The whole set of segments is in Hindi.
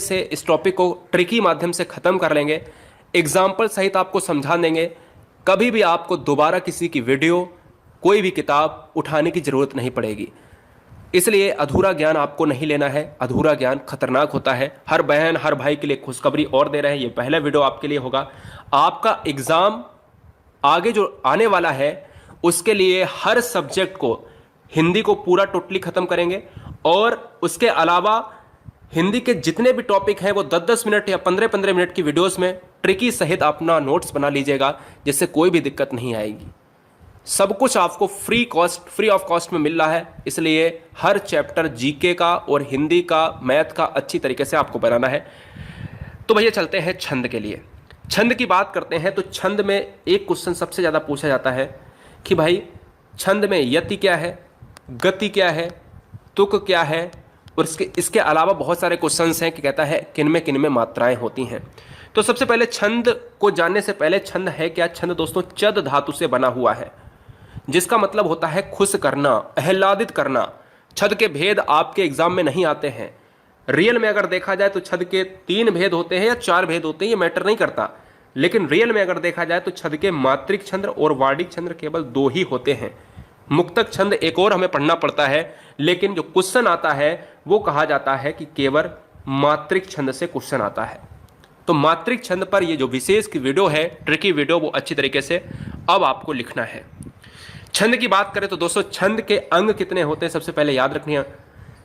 से इस टॉपिक को ट्रिकी माध्यम से ख़त्म कर लेंगे, एग्जाम्पल सहित आपको समझा देंगे। कभी भी आपको दोबारा किसी की वीडियो, कोई भी किताब उठाने की ज़रूरत नहीं पड़ेगी। इसलिए अधूरा ज्ञान आपको नहीं लेना है, अधूरा ज्ञान खतरनाक होता है। हर बहन हर भाई के लिए खुशखबरी और दे रहे हैं, ये पहला वीडियो आपके लिए होगा। आपका एग्ज़ाम आगे जो आने वाला है उसके लिए हर सब्जेक्ट को, हिंदी को पूरा टोटली ख़त्म करेंगे और उसके अलावा हिंदी के जितने भी टॉपिक हैं वो 10-10 मिनट या 15-15 मिनट की वीडियोस में ट्रिकी सहित अपना नोट्स बना लीजिएगा, जिससे कोई भी दिक्कत नहीं आएगी। सब कुछ आपको फ्री ऑफ कॉस्ट में मिल रहा है। इसलिए हर चैप्टर जीके का और हिंदी का, मैथ का अच्छी तरीके से आपको बनाना है। तो भैया चलते हैं छंद के लिए। छंद की बात करते हैं तो छंद में एक क्वेश्चन सबसे ज़्यादा पूछा जाता है कि भाई छंद में यति क्या है, गति क्या है, तुक क्या है, और इसके अलावा बहुत सारे क्वेश्चंस हैं कि कहता है किन में मात्राएं होती हैं। तो सबसे पहले छंद को जानने से पहले, छंद है क्या? छंद दोस्तों चद धातु से बना हुआ है, जिसका मतलब होता है खुश करना, आह्लादित करना। छंद के भेद आपके एग्जाम में नहीं आते हैं। रियल में अगर देखा जाए तो छंद के 3 भेद होते हैं या 4 भेद होते हैं, ये मैटर नहीं करता। लेकिन रियल में अगर देखा जाए तो छंद के मात्रिक छंद और वार्डिक छंद केवल 2 ही होते हैं। मुक्तक छंद एक और हमें पढ़ना पड़ता है, लेकिन जो क्वेश्चन आता है वो कहा जाता है कि केवल मात्रिक छंद से क्वेश्चन आता है। तो मात्रिक छंद पर ये जो विशेष की वीडियो है, ट्रिकी वीडियो, वो अच्छी तरीके से अब आपको लिखना है। छंद की बात करें तो दोस्तों छंद के अंग कितने होते हैं, सबसे पहले याद रखना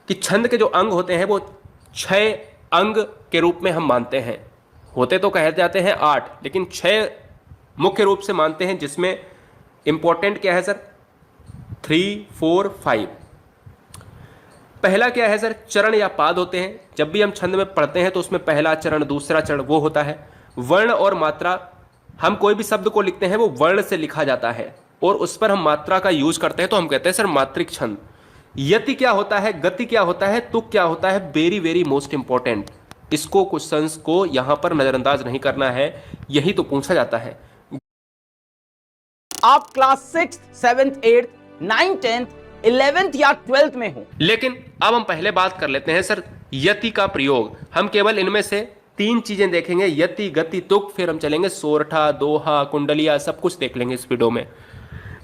कि छंद के जो अंग होते हैं वो 6 अंग के रूप में हम मानते हैं। होते तो कहे जाते हैं 8, लेकिन 6 मुख्य रूप से मानते हैं, जिसमें इंपॉर्टेंट क्या है सर? 3, 4, 5। पहला क्या है सर? चरण या पाद होते हैं। जब भी हम छंद में पढ़ते हैं तो उसमें पहला चरण, दूसरा चरण वो होता है। वर्ण और मात्रा, हम कोई भी शब्द को लिखते हैं वो वर्ण से लिखा जाता है और उस पर हम मात्रा का यूज करते हैं, तो हम कहते हैं सर मात्रिक छंद। यति क्या होता है, गति क्या होता है, तुक क्या होता है? Very very most important. इसको क्वेश्चंस को यहां पर नजरअंदाज नहीं करना है, यही तो पूछा जाता है। आप क्लास 6, 7, 8, 9, 10, 11th या 12th में हो। लेकिन अब हम पहले बात कर लेते हैं सर यति का प्रयोग। हम केवल इनमें से 3 चीजें देखेंगे, यति, गति, तुक, फिर हम चलेंगे सोरठा, दोहा, कुंडलिया, सब कुछ देख लेंगे इस वीडियो में।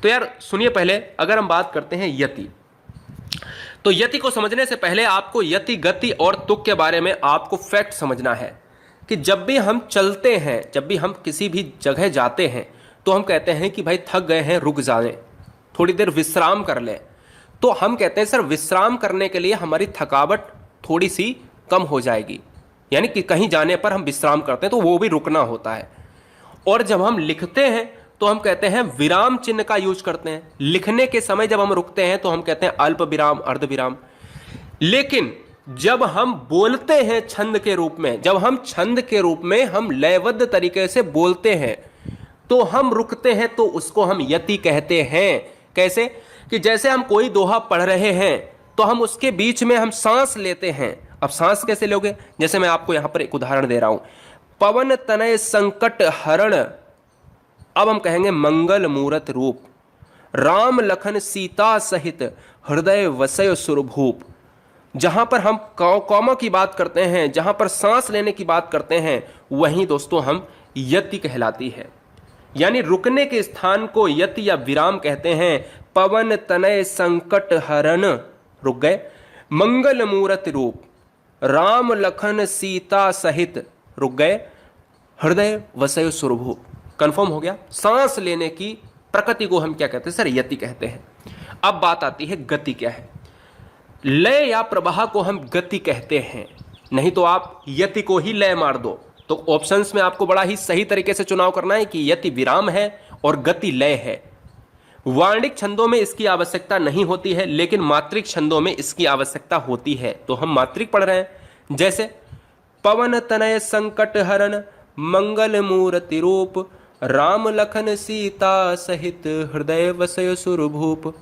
तो यार सुनिए, पहले अगर हम बात करते हैं यति, तो यति को समझने से पहले आपको यति, गति और तुक के बारे में आपको फैक्ट समझना है कि जब भी हम चलते हैं, जब भी हम किसी भी जगह जाते हैं, तो हम कहते हैं कि भाई थक गए हैं, रुक जाएं, थोड़ी देर विश्राम कर लें। तो हम कहते हैं सर विश्राम करने के लिए हमारी थकावट थोड़ी सी कम हो जाएगी, यानी कि कहीं जाने पर हम विश्राम करते हैं तो वो भी रुकना होता है। और जब हम लिखते हैं तो हम कहते हैं विराम चिन्ह का यूज करते हैं। लिखने के समय जब हम रुकते हैं तो हम कहते हैं अल्प विराम, अर्ध विराम। लेकिन जब हम बोलते हैं छंद के रूप में, जब हम छंद के रूप में हम लयबद्ध तरीके से बोलते हैं तो हम रुकते हैं, तो उसको हम यति कहते हैं। कैसे? कि जैसे हम कोई दोहा पढ़ रहे हैं तो हम उसके बीच में हम सांस लेते हैं। अब सांस कैसे लोगे? जैसे मैं आपको यहां पर एक उदाहरण दे रहा हूं, पवन तनय संकट हरण, अब हम कहेंगे मंगल मूरत रूप, राम लखन सीता सहित हृदय वसय सुरभूप। जहां पर हम कौमा की बात करते हैं, जहां पर सांस लेने की बात करते हैं, वहीं दोस्तों हम यति कहलाती है। यानी रुकने के स्थान को यति या विराम कहते हैं। पवन तनय संकट हरण, रुक गए। मंगल मूरत रूप, राम लखन सीता सहित, रुक गए। हृदय वसय सुरभूप, कंफर्म हो गया। सांस लेने की प्रकृति को हम क्या कहते हैं सर? यति कहते हैं। अब बात आती है गति क्या है। लय या प्रवाह को हम गति कहते हैं, नहीं तो आप यति को ही लय मार दो। तो ऑप्शंस में आपको बड़ा ही सही तरीके से चुनाव करना है कि यति विराम है और गति लय है। वार्णिक छंदों में इसकी आवश्यकता नहीं होती है, लेकिन मात्रिक छंदों में इसकी आवश्यकता होती है। तो हम मात्रिक पढ़ रहे हैं, जैसे पवन तनय संकट हरण, मंगल मूर्ति रूप, राम लखन सीता सहित हृदय वसय सुरभूप।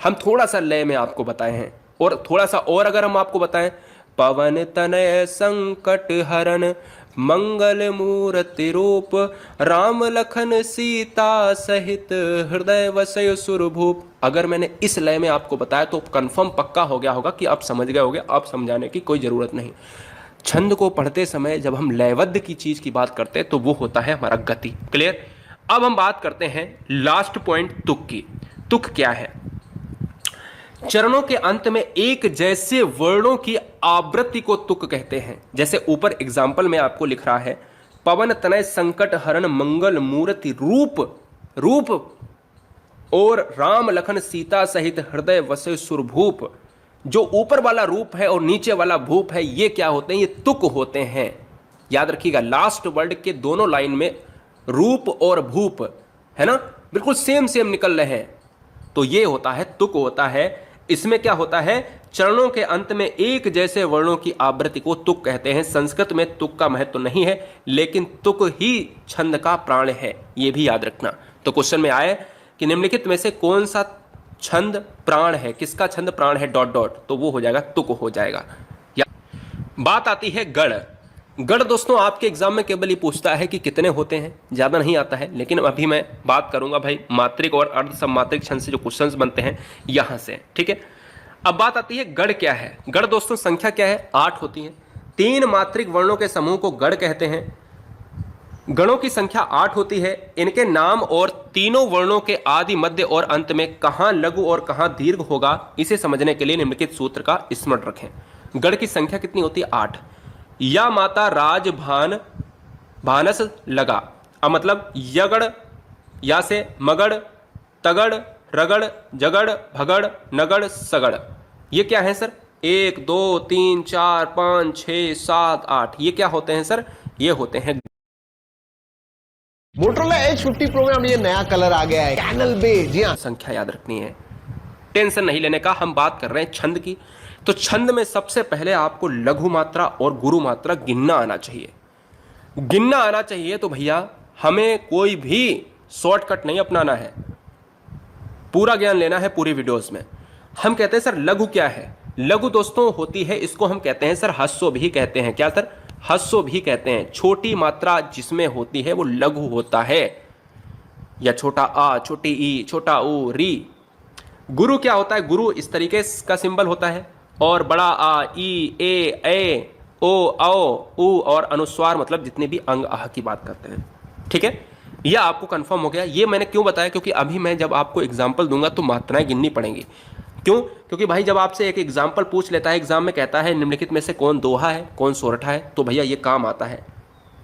हम थोड़ा सा लय में आपको बताए हैं, और थोड़ा सा और अगर हम आपको बताएं, पवन तनय संकट हरण, मंगल मूर्ति रूप, राम लखन सीता सहित हृदय वसय सुरभूप। अगर मैंने इस लय में आपको बताया तो कंफर्म पक्का हो गया होगा कि आप समझ गए होगे, आप समझाने की कोई जरूरत नहीं। छंद को पढ़ते समय जब हम लयबद्ध की चीज की बात करते हैं तो वो होता है हमारा गति। क्लियर। अब हम बात करते हैं लास्ट पॉइंट तुक की। तुक क्या है? चरणों के अंत में एक जैसे वर्णों की आवृत्ति को तुक कहते हैं। जैसे ऊपर एग्जाम्पल में आपको लिख रहा है, पवन तनय संकट हरण मंगल मूर्ति रूप रूप और राम लखन सीता सहित हृदय वसे सुरभूप। जो ऊपर वाला रूप है और नीचे वाला भूप है, ये क्या होते हैं? ये तुक होते हैं। याद रखिएगा, लास्ट वर्ड के दोनों लाइन में रूप और भूप है ना, बिल्कुल सेम सेम निकल रहे हैं, तो ये होता है तुक होता है। इसमें क्या होता है? चरणों के अंत में एक जैसे वर्णों की आवृत्ति को तुक कहते हैं। संस्कृत में तुक का महत्व तो नहीं है, लेकिन तुक ही छंद का प्राण है, ये भी याद रखना। तो क्वेश्चन में आए कि निम्नलिखित में से कौन सा छंद प्राण है, किसका छंद प्राण है डॉट डॉट, तो वो हो जाएगा तुक हो जाएगा। या बात आती है गढ़। गढ़ दोस्तों आपके एग्जाम में केवल ये पूछता है कि कितने होते हैं, ज्यादा नहीं आता है। लेकिन अभी मैं बात करूंगा भाई मात्रिक और अर्ध सम्मात्रिक छंद से जो क्वेश्चंस बनते हैं यहां से, ठीक है। अब बात आती है गढ़ क्या है। गढ़ दोस्तों संख्या क्या है? 8 होती है। 3 मात्रिक वर्णों के समूह को गढ़ कहते हैं। गणों की संख्या 8 होती है। इनके नाम और तीनों वर्णों के आदि मध्य और अंत में कहां लघु और कहां दीर्घ होगा, इसे समझने के लिए निम्नलिखित सूत्र का स्मरण रखें। गढ़ की संख्या कितनी होती है? 8। या माता राज भान भानस लगा, अब मतलब यगड़, या से मगड़, तगड़, रगड़, जगड़, भगड़, नगड़, सगड़। ये क्या है सर? 1 2 3 4 5 6 7 8, ये क्या होते हैं सर? ये होते हैं मोटरोला H50 Pro में अब ये नया कलर आ गया है, कैनल बे। जी हाँ, संख्या याद रखनी है, टेंशन नहीं लेने का। हम बात कर रहे हैं छंद की। तो छंद में सबसे पहले आपको लघु मात्रा और गुरु मात्रा गिनना आना चाहिए। गिनना आना चाहिए तो भैया हमें कोई भी शॉर्टकट नहीं अपनाना है, पूरा ज्ञान लेना है पूरी वीडियोस में। हम कहते हैं सर लघु क्या है? लघु दोस्तों होती है, इसको हम कहते हैं सर ह्रस्व भी कहते हैं। क्या सर? ह्रस्व भी कहते हैं। छोटी मात्रा जिसमें होती है वो लघु होता है, या छोटा आ, छोटी ई, छोटा ऊ, री। गुरु क्या होता है? गुरु इस तरीके का सिंबल होता है, और बड़ा आ, ई, ए, ओ, औ, ऊ और अनुस्वार मतलब जितने भी अंग आह की बात करते हैं, ठीक है। यह आपको कंफर्म हो गया। ये मैंने क्यों बताया? क्योंकि अभी मैं जब आपको एग्जाम्पल दूंगा तो मात्राएं गिननी पड़ेंगी। क्यों? क्योंकि भाई जब आपसे एक एग्जाम्पल पूछ लेता है एग्जाम में, कहता है निम्नलिखित में से कौन दोहा है, कौन सोरठा है, तो भैया ये काम आता है,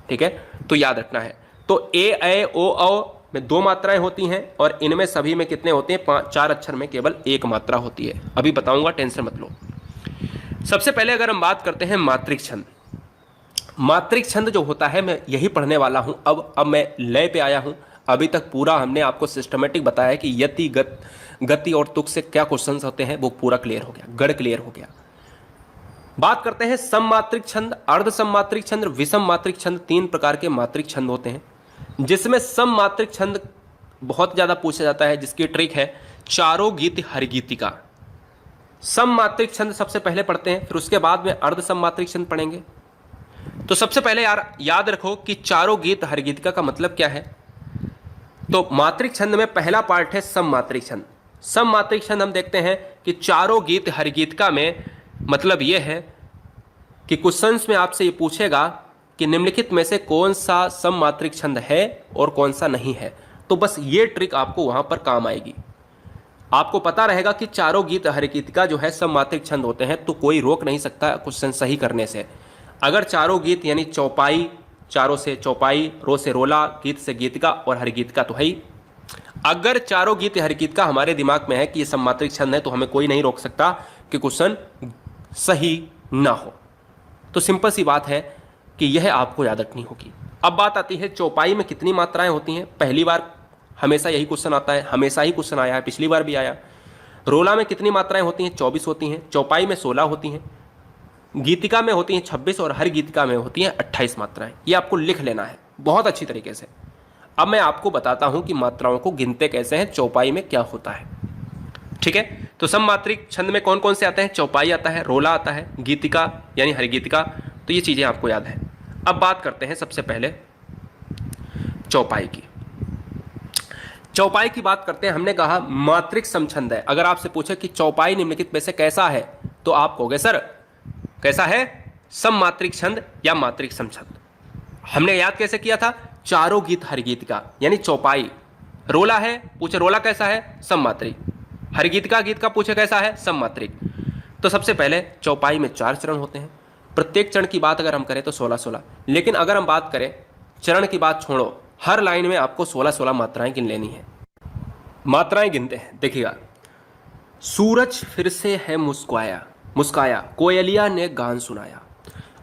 ठीक है। तो याद रखना है। तो ए, ओ, औ में 2 मात्राएं होती हैं, और इनमें सभी में कितने होते हैं? 4 अक्षर में केवल 1 मात्रा होती है। अभी बताऊंगा, टेंशन मत लो। सबसे पहले अगर हम बात करते हैं मात्रिक छंद। मात्रिक छंद जो होता है मैं यही पढ़ने वाला हूं। अब मैं लय पे आया हूं। अभी तक पूरा हमने आपको सिस्टमेटिक बताया कि यति, गति और तुक से क्या क्वेश्चंस होते हैं, वो पूरा क्लियर हो गया, गढ़ क्लियर हो गया। बात करते हैं सममात्रिक छंद, अर्ध सममात्रिक छंद, विषम मात्रिक छंद। 3 प्रकार के मात्रिक छंद होते हैं, जिसमें सममात्रिक छंद बहुत ज्यादा पूछा जाता है, जिसकी ट्रिक है चारों गीत हर गीतिका। सममात्रिक छंद सबसे पहले पढ़ते हैं, फिर उसके बाद में अर्ध सममात्रिक छंद पढ़ेंगे। तो सबसे पहले यार याद रखो कि चारों गीत हर गीतिका का मतलब क्या है। तो मात्रिक छंद में पहला पार्ट है सममात्रिक छंद। सममात्रिक छंद हम देखते हैं कि चारों गीत हर गीतिका में मतलब यह है कि क्वेश्चंस में आपसे ये पूछेगा कि निम्नलिखित में से कौन सा सममात्रिक छंद है और कौन सा नहीं है। तो बस ये ट्रिक आपको वहां पर काम आएगी। आपको पता रहेगा कि चारों गीत हर गीतिका जो है सममात्रिक छंद होते हैं, तो कोई रोक नहीं सकता क्वेश्चन सही करने से। अगर चारों गीत यानी चौपाई, चारों से चौपाई, रो से रोला, गीत से गीतिका और हर गीतिका तो है ही। अगर चारों गीत हर गीतिका हमारे दिमाग में है कि ये सममात्रिक छंद है, तो हमें कोई नहीं रोक सकता कि क्वेश्चन सही ना हो। तो सिंपल सी बात है कि यह आपको याद रखनी होगी। अब बात आती है चौपाई में कितनी मात्राएं होती हैं। पहली बार हमेशा यही क्वेश्चन आता है, हमेशा ही क्वेश्चन आया है, पिछली बार भी आया। रोला में कितनी मात्राएं होती हैं? 24 होती हैं। चौपाई में 16 होती हैं। गीतिका में होती हैं 26 और हर गीतिका में होती हैं 28 मात्राएं। ये आपको लिख लेना है बहुत अच्छी तरीके से। अब मैं आपको बताता हूं कि मात्राओं को गिनते कैसे हैं, चौपाई में क्या होता है, ठीक है। तो सममात्रिक छंद में कौन कौन से आते हैं? चौपाई आता है, रोला आता है, गीतिका यानी हर गीतिका। तो ये चीजें आपको याद है। अब बात करते हैं सबसे पहले चौपाई की। चौपाई की बात करते हैं। हमने कहा मात्रिक समछंद है। अगर आपसे पूछे कि चौपाई निम्नलिखित में से कैसा है, तो आप कहोगे सर कैसा है? सममात्रिक छंद या मात्रिक समछंद। हमने याद कैसे किया था? चारों गीत हर गीत का, यानी चौपाई। रोला है, पूछे रोला कैसा है? सममात्रिक। हर गीत का पूछे कैसा है? सममात्रिक। तो सबसे पहले चौपाई में 4 चरण होते हैं। प्रत्येक चरण की बात अगर हम करें तो 16-16, लेकिन अगर हम बात करें चरण की बात छोड़ो, हर लाइन में आपको 16-16 मात्राएं गिन लेनी है। मात्राएं गिनते हैं, देखिएगा। सूरज फिर से है मुस्काया, कोयलिया ने गान सुनाया।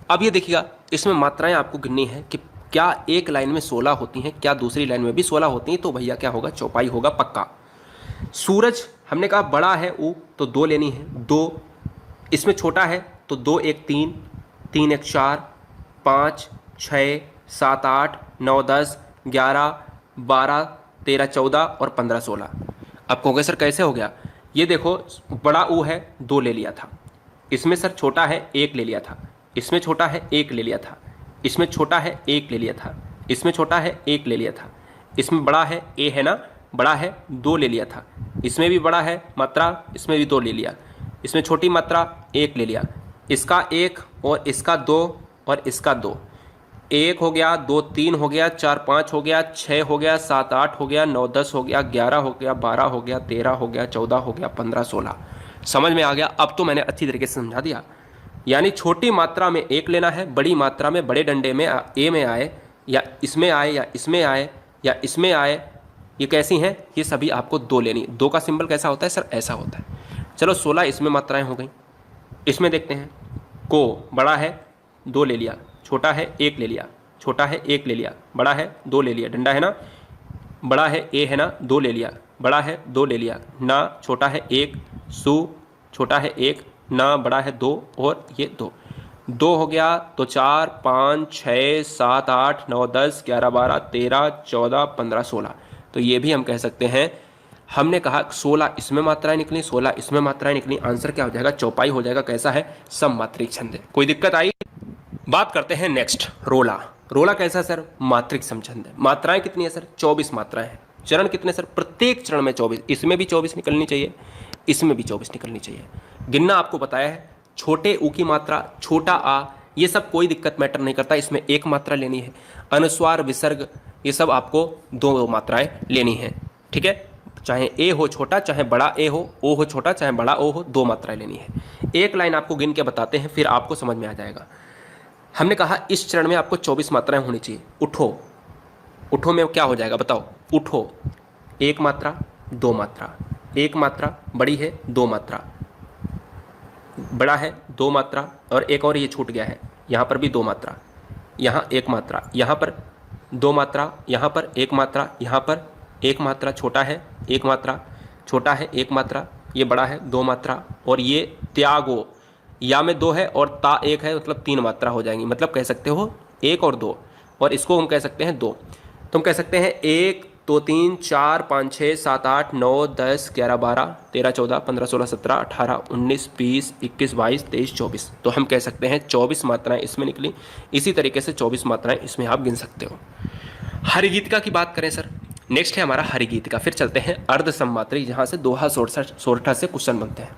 अब ये देखिएगा, इसमें मात्राएं आपको गिननी है कि क्या एक लाइन में 16 होती हैं, क्या दूसरी लाइन में भी 16 होती हैं, तो भैया क्या होगा? चौपाई होगा पक्का। सूरज हमने कहा बड़ा है ऊ, तो 2 लेनी है, 2। इसमें छोटा है तो 2 1 3, 3 1 4, 5 6 7 8 9 10 11 12 13 14 और 15 16। अब कहोगे सर कैसे हो गया? ये देखो, बड़ा ऊ है 2 ले लिया था, इसमें सर छोटा है 1 ले लिया था, इसमें छोटा है 1 ले लिया था, इसमें छोटा है 1 ले लिया था, इसमें छोटा है 1 ले लिया था, इसमें बड़ा है ए है ना, बड़ा है 2 ले लिया था, इसमें भी बड़ा है मात्रा, इसमें भी 2 ले लिया, इसमें छोटी मात्रा 1 ले लिया, इसका 1 और इसका 2 और इसका 2, 1 हो गया, 2 3 हो गया, 4 5 हो गया, 6 हो गया, 7 8 हो गया, 9 10 हो गया, 11 हो गया, 12 हो गया, 13 हो गया, 14 हो गया, 15 16। समझ में आ गया? अब तो मैंने अच्छी तरीके से समझा दिया। यानी छोटी मात्रा में 1 लेना है, बड़ी मात्रा में बड़े डंडे में ए में आए या इसमें आए या इसमें आए या इसमें आए, ये कैसी हैं? ये सभी आपको 2 लेनी। 2 का सिंबल कैसा होता है सर? ऐसा होता है। चलो 16 इसमें मात्राएं हो गई। इसमें देखते हैं, को बड़ा है 2 ले लिया, छोटा है 1 ले लिया, छोटा है 1 ले लिया, बड़ा है 2 ले लिया, डंडा है ना, बड़ा है ए है ना, 2 ले लिया, बड़ा है 2 ले लिया, ना छोटा है 1, सु छोटा है 1, ना बड़ा है 2 और ये 2 हो गया, तो 4 5 6 7 8 9 10 11 12 13 14 15 16। तो ये भी हम कह सकते हैं, हमने कहा 16 इसमें मात्राएं निकली, 16 इसमें मात्राएं निकली, आंसर क्या हो जाएगा? चौपाई हो जाएगा। कैसा है? सममात्रिक छंद। कोई दिक्कत आई? बात करते हैं नेक्स्ट, रोला। रोला कैसा सर? मात्रिक समछंद है। मात्राएं कितनी है सर? 24 मात्राएं हैं। चरण कितने सर? प्रत्येक चरण में 24। इसमें भी 24 निकलनी चाहिए, इसमें भी 24 निकलनी चाहिए। गिनना आपको बताया है, छोटे ऊ की मात्रा, छोटा आ, ये सब कोई दिक्कत मैटर नहीं करता, इसमें 1 मात्रा लेनी है। अनुस्वार विसर्ग ये सब आपको 2 मात्राएं लेनी है, ठीक है? चाहे ए हो छोटा, चाहे बड़ा ए हो, ओ हो छोटा, चाहे बड़ा ओ हो, 2 मात्राएं लेनी है। एक लाइन आपको गिन के बताते हैं, फिर आपको समझ में आ जाएगा। हमने कहा इस चरण में आपको 24 मात्राएं होनी चाहिए। उठो, उठो में क्या हो जाएगा बताओ? उठो 1 मात्रा 2 मात्रा, 1 मात्रा, बड़ी है 2 मात्रा, बड़ा है 2 मात्रा, और एक और ये छूट गया है, यहाँ पर भी 2 मात्रा, यहाँ 1 मात्रा, यहाँ पर 2 मात्रा, यहाँ पर 1 मात्रा, यहाँ पर 1 मात्रा, छोटा है 1 मात्रा, छोटा है 1 मात्रा, ये बड़ा है 2 मात्रा, और ये त्यागो, या में 2 है और ता 1 है, मतलब 3 मात्रा हो जाएंगी। मतलब कह सकते हो 1 और 2, और इसको हम कह सकते हैं 2। तुम कह सकते हैं 1 2 3 4 5 6 7 8 9 10 11 12 13 14 15 16 17 18 19 20 21 22 23 24। तो हम कह सकते हैं 24 मात्राएं इसमें निकली। इसी तरीके से 24 मात्राएं इसमें आप गिन सकते हो। हरिगीतिका की बात करें सर, नेक्स्ट है हमारा हरिगीतिका। फिर चलते हैं अर्ध सम्मात्री, जहां से दोहा सोरठा से क्वेश्चन बनते हैं।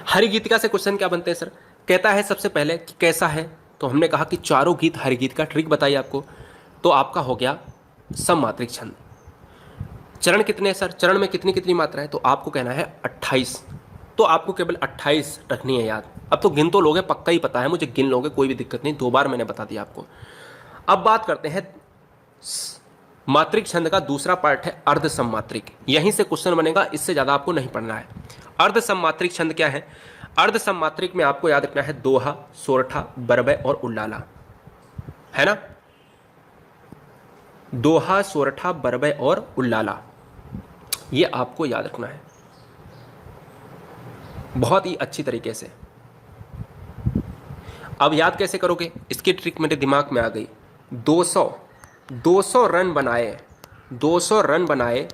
हरिगीतिका से क्वेश्चन क्या बनते हैं सर? कहता है सबसे पहले कि कैसा है, तो हमने कहा कि चारों गीत हरिगीत का ट्रिक बताइए आपको, तो आपका हो गया सममात्रिक छंद। चरण कितने हैं सर? चरण में कितनी कितनी मात्रा है? तो आपको कहना है 28। तो आपको केवल 28 रखनी है याद। अब तो गिन तो लोगे, पक्का ही पता है मुझे, गिन लोगे कोई भी दिक्कत नहीं, 2 बार मैंने बता दिया आपको। अब बात करते हैं मात्रिक छंद का दूसरा पार्ट है अर्ध सम्मात्रिक। यहीं से क्वेश्चन बनेगा, इससे ज्यादा आपको नहीं पढ़ना है। अर्ध सम्मात्रिक छंद क्या है? अर्ध सम्मात्रिक में आपको याद रखना है दोहा, सोरठा, बरबय और उल्लाला, है ना? दोहा, सोरठा, बरबय और उल्लाला, ये आपको याद रखना है बहुत ही अच्छी तरीके से। अब याद कैसे करोगे? इसकी ट्रिक मेरे दिमाग में आ गई। 200 रन बनाए, 200 रन बनाए,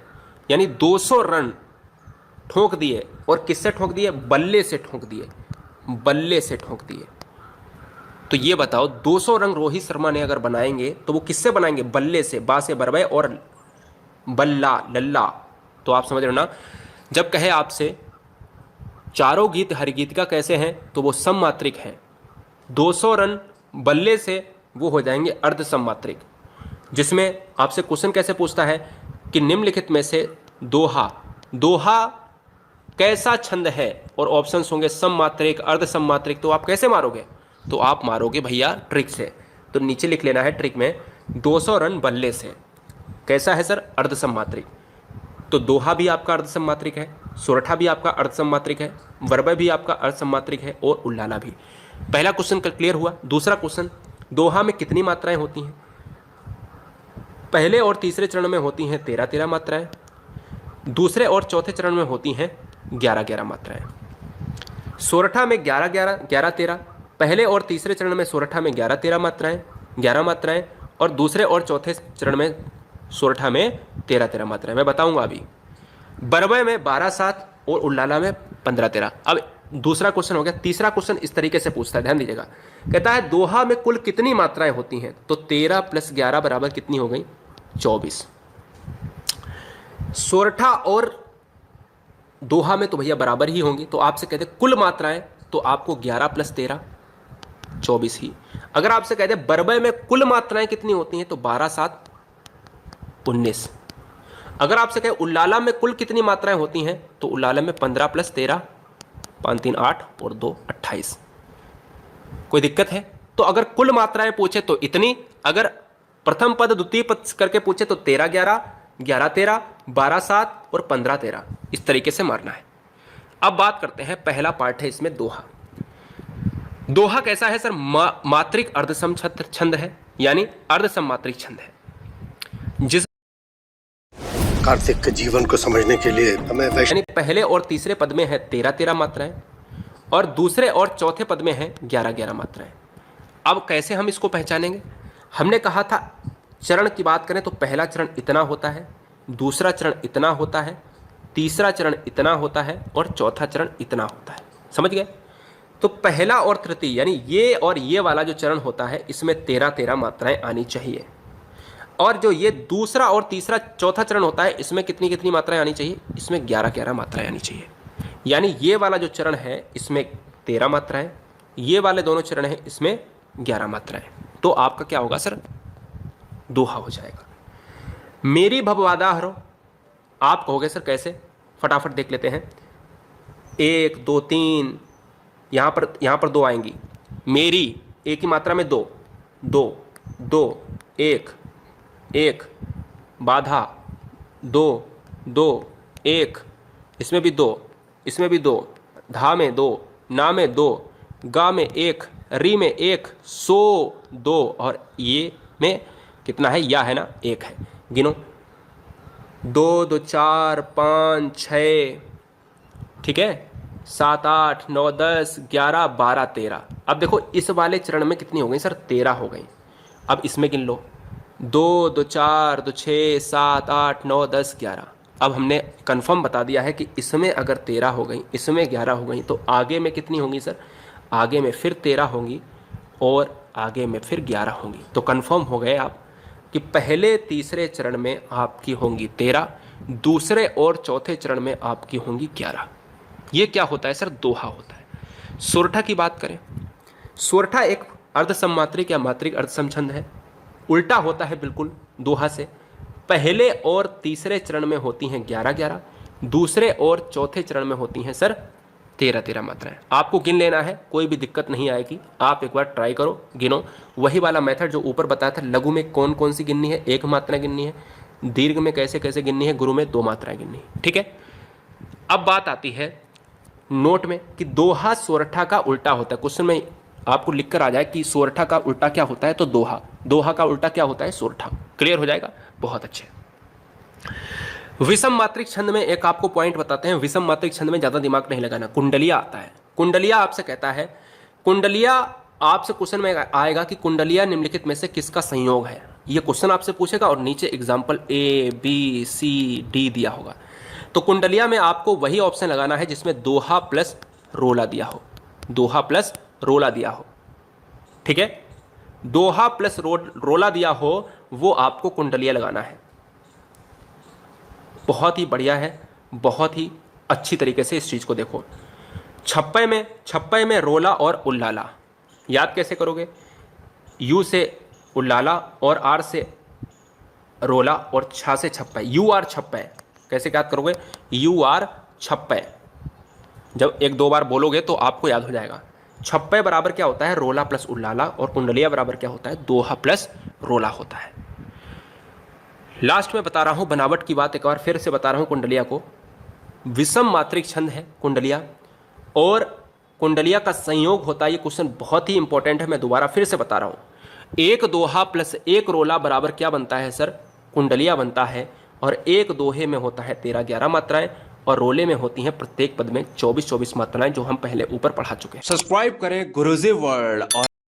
यानी 200 रन ठोक दिए। और किससे ठोक दिए? बल्ले से ठोक दिए, बल्ले से ठोक दिए। तो ये बताओ 200 रन रोहित शर्मा ने अगर बनाएंगे तो वो किससे बनाएंगे? बल्ले से, बा से बरबय और बल्ला लल्ला। तो आप समझ रहे हो ना? जब कहे आपसे चारों गीत हरिगीतिका कैसे हैं, तो वो सममात्रिक हैं। 200 रन बल्ले से वो हो जाएंगे अर्धसम्मात्रिक, जिसमें आपसे क्वेश्चन कैसे पूछता है कि निम्नलिखित में से दोहा दोहा कैसा छंद है, और ऑप्शंस होंगे सममात्रिक, अर्धसम्मात्रिक। तो आप कैसे मारोगे? तो आप मारोगे भैया ट्रिक से। तो नीचे लिख लेना है ट्रिक में 200 रन बल्ले से, कैसा है सर? अर्धसम्मात्रिक। तो दोहा भी आपका अर्धसम्मात्रिक है, सोरठा भी आपका अर्धसम्मात्रिक है, वरबय भी आपका अर्धसम्मात्रिक है, और उल्लाला भी। पहला क्वेश्चन क्लियर हुआ। दूसरा क्वेश्चन, दोहा में कितनी मात्राएं होती हैं? पहले और तीसरे चरण में होती हैं 13-13 मात्राएं, दूसरे और चौथे चरण में होती हैं 11-11 मात्राएं। सोरठा में 11-11, पहले और तीसरे चरण में सोरठा में 11 मात्राएं, और दूसरे और चौथे चरण में सोरठा में 13 मात्राएं। मैं बताऊंगा अभी। बरबय में 12-7 और उल्लाला में 15-13। अब दूसरा क्वेश्चन हो गया। तीसरा क्वेश्चन इस तरीके से पूछता है, ध्यान दीजिएगा। कहता है दोहा में कुल कितनी मात्राएं होती हैं? तो 13 + 11 बराबर कितनी हो गई? 24। सोरठा और दोहा में तो भैया बराबर ही होंगी, तो आपसे कहते कुल मात्राएं, तो आपको 11 + 13 24 ही। अगर आपसे कहते बरबय में कुल मात्राएं कितनी होती हैं? तो 12-7 19। अगर आपसे कहे उल्लाला में कुल कितनी मात्राएं होती हैं? तो उल्लाला में 15 + 13 5-3 8 और 2 28। कोई दिक्कत है? तो अगर कुल मात्राएं पूछे तो इतनी, अगर प्रथम पद द्वितीय पद करके पूछे तो 13-11 11-13 12-7 और 15-13, इस तरीके से मारना है। अब बात करते हैं, पहला पार्ट है इसमें दोहा। दोहा कैसा है सर? मात्रिक अर्धसम छंद है, यानी अर्धसम्मात्रिक छंद है। जिस कार्तिक के जीवन को समझने के लिए हमें यानी पहले और तीसरे पद में है 13-13 मात्राएं, और दूसरे और चौथे पद में है 11-11 मात्राएं। अब कैसे हम इसको पहचानेंगे? हमने कहा था चरण की बात करें तो पहला चरण इतना होता है, दूसरा चरण इतना होता है, तीसरा चरण इतना होता है, और चौथा चरण इतना होता है। समझ गए? तो पहला और तृतीय यानी ये और ये वाला जो चरण होता है, इसमें 13-13 मात्राएं आनी चाहिए। और जो ये दूसरा और तीसरा चौथा चरण होता है, इसमें कितनी कितनी मात्राएं आनी चाहिए? इसमें 11-11 मात्राएं आनी चाहिए। यानी ये वाला जो चरण है इसमें 13 मात्राएं, ये वाले दोनों चरण हैं इसमें 11 मात्राएं। तो आपका क्या होगा सर? दोहा हो जाएगा। मेरी भववादा हरो, आप कहोगे सर कैसे? फटाफट देख लेते हैं। 1 2 3, यहाँ पर 2 आएंगी। मेरी एक ही मात्रा में 2 2 2 1 1, बाधा 2 2 1, इसमें भी 2, इसमें भी 2, धा में 2, ना में 2, गा में 1, री में 1, सो 2, और ये में कितना है? या है ना, 1 है। गिनो 2 2 4 5 6, ठीक है, 7 8 9 10 11 12 13। अब देखो इस वाले चरण में कितनी हो गई सर? 13 हो गई। अब इसमें गिन लो 2 2 4 2 6 7 8 9 10 11। अब हमने कंफर्म बता दिया है कि इसमें अगर 13 हो गई, इसमें 11 हो गई, तो आगे में कितनी होंगी सर? आगे में फिर 13 होंगी और आगे में फिर 11 होंगी। तो कंफर्म हो गए आप कि पहले तीसरे चरण में आपकी होंगी 13, दूसरे और चौथे चरण में आपकी होंगी 11। ये क्या होता है सर? दोहा होता है। सोरठा की बात करें, सोरठा एक अर्धसम्मात्रिक या मात्रिक अर्धसम छंद है। उल्टा होता है बिल्कुल दोहा से। पहले और तीसरे चरण में होती हैं 11-11, दूसरे और चौथे चरण में होती हैं सर 13-13 मात्राएं। आपको गिन लेना है, कोई भी दिक्कत नहीं आएगी। आप एक बार ट्राई करो, गिनो। वही वाला मेथड जो ऊपर बताया था, लघु में कौन कौन सी गिननी है? 1 मात्रा गिननी है। दीर्घ में कैसे कैसे गिननी है? गुरु में 2 मात्राएं गिननी है। ठीक है। अब बात आती है नोट में कि दोहा सोरठा का उल्टा होता है। क्वेश्चन में आपको लिखकर आ जाए कि सोरठा का उल्टा क्या होता है, तो दोहा। दोहा का उल्टा क्या होता है? सोरठा। क्लियर हो जाएगा? बहुत अच्छे। विषम मात्रिक छंद में एक आपको पॉइंट बताते हैं। विषम मात्रिक छंद में ज्यादा दिमाग नहीं लगाना। कुंडलिया आता है। कुंडलिया आपसे कहता है, कुंडलिया आपसे क्वेश्चन में आएगा कि कुंडलिया निम्नलिखित में से किसका संयोग है। ये क्वेश्चन आपसे पूछेगा और नीचे example A B C D दिया होगा। तो कुंडलिया में आपको वही ऑप्शन लगाना है जिसमें दोहा प्लस रोला दिया हो। दोहा प्लस रोला दिया हो, ठीक है। दोहा प्लस रोला दिया हो वो आपको कुंडलिया लगाना है। बहुत ही बढ़िया है, बहुत ही अच्छी तरीके से इस चीज को देखो। छप्पे में रोला और उल्लाला, याद कैसे करोगे? यू से उल्लाला और आर से रोला और छा से छप्पा। You are छप्पा। कैसे याद करोगे? यू आर छप्पा। जब एक दो बार बोलोगे तो आपको याद हो जाएगा। छप्पे बराबर क्या होता है? रोला प्लस उल्लाला, और कुंडलिया बराबर क्या होता है? दोहा प्लस रोला होता है। लास्ट में बता रहा हूं बनावट की बात, एक बार फिर से बता रहा हूं। कुंडलिया को विषम मात्रिक छंद है कुंडलिया, और कुंडलिया का संयोग होता है। ये क्वेश्चन बहुत ही इंपॉर्टेंट है, मैं दोबारा फिर से बता रहा हूं। एक दोहा प्लस एक रोला बराबर क्या बनता है सर? कुंडलिया बनता है। और एक दोहे में होता है 13-11 मात्राएं, और रोले में होती हैं प्रत्येक पद में 24-24 मात्राएं, जो हम पहले ऊपर पढ़ा चुके हैं। सब्सक्राइब करें गुरुजी वर्ल्ड और